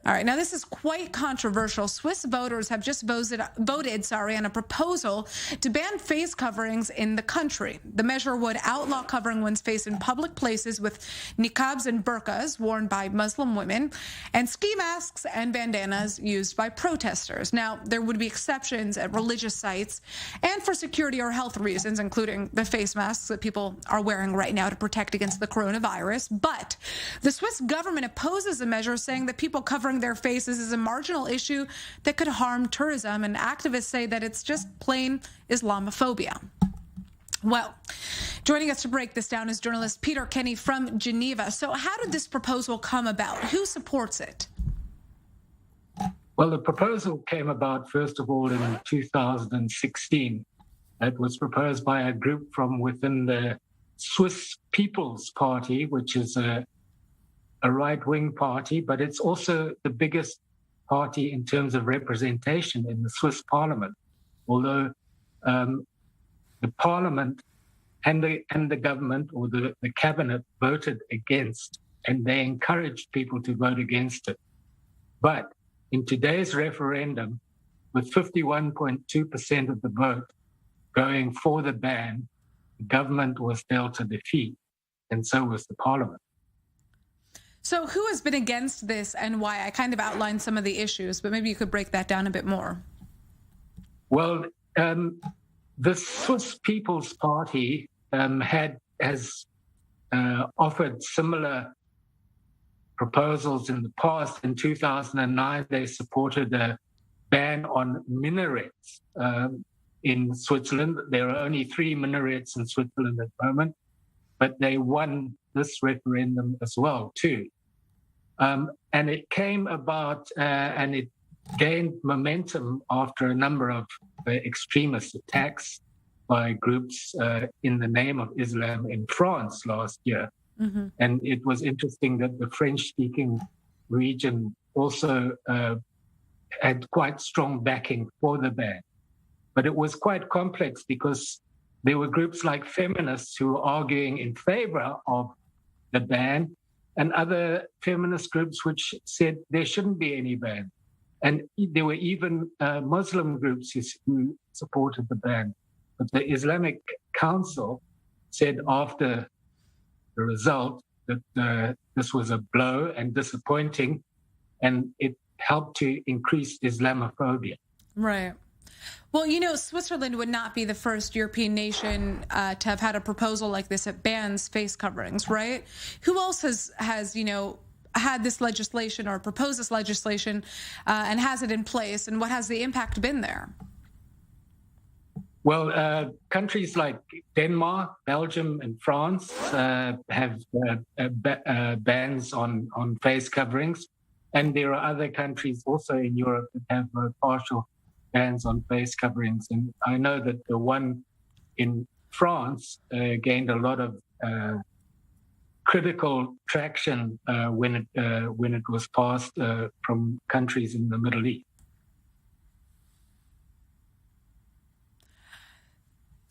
All right. Now, this is quite controversial. Swiss voters have just voted on a proposal to ban face coverings in the country. The measure would outlaw covering one's face in public places with niqabs and burqas worn by Muslim women and ski masks and bandanas used by protesters. Now, there would be exceptions at religious sites and for security or health reasons, including the face masks that people are wearing right now to protect against the coronavirus. But the Swiss government opposes the measure, saying that people covering their faces is a marginal issue that could harm tourism, and activists say that it's just plain Islamophobia. Well, joining us to break this down is journalist Peter Kenny from Geneva. So how did this proposal come about? Who supports it? Well, the proposal came about, first of all, in 2016. It was proposed by a group from within the Swiss People's Party, which is a right-wing party, but it's also the biggest party in terms of representation in the Swiss parliament, although the parliament and the government or the cabinet voted against, and they encouraged people to vote against it. But in today's referendum, with 51.2% of the vote going for the ban, the government was dealt a defeat, and so was the parliament. So who has been against this and why? I kind of outlined some of the issues, but maybe you could break that down a bit more. Well, the Swiss People's Party has offered similar proposals in the past. In 2009, they supported a ban on minarets in Switzerland. There are only 3 minarets in Switzerland at the moment, but they won this referendum as well, too. And it came about and it gained momentum after a number of extremist attacks by groups in the name of Islam in France last year. Mm-hmm. And it was interesting that the French-speaking region also had quite strong backing for the ban. But it was quite complex because there were groups like feminists who were arguing in favor of the ban, and other feminist groups which said there shouldn't be any ban. And there were even Muslim groups who supported the ban. But the Islamic Council said after the result that this was a blow and disappointing, and it helped to increase Islamophobia. Right. Well, Switzerland would not be the first European nation to have had a proposal like this that bans face coverings, right? Who else has had this legislation or proposed this legislation and has it in place, and what has the impact been there? Well, countries like Denmark, Belgium, and France have bans on face coverings, and there are other countries also in Europe that have partial bans on face coverings. And I know that the one in France gained a lot of critical traction when it was passed from countries in the Middle East.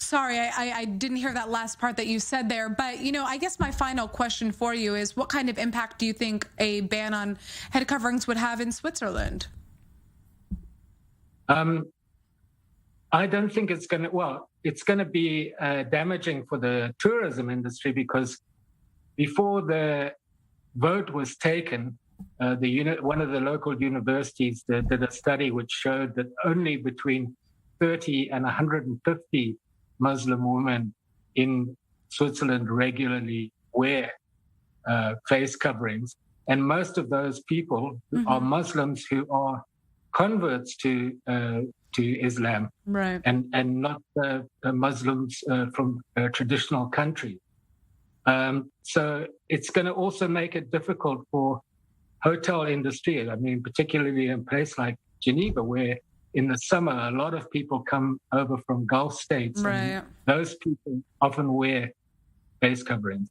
Sorry, I didn't hear that last part that you said there. But, I guess my final question for you is, what kind of impact do you think a ban on head coverings would have in Switzerland? I don't think it's going to be damaging for the tourism industry, because before the vote was taken, one of the local universities did a study which showed that only between 30 and 150 Muslim women in Switzerland regularly wear face coverings. And most of those people are Muslims who are converts to Islam, right, and not Muslims from traditional countries. So it's going to also make it difficult for hotel industry. I mean, particularly in a place like Geneva, where in the summer a lot of people come over from Gulf states, right, and those people often wear face coverings.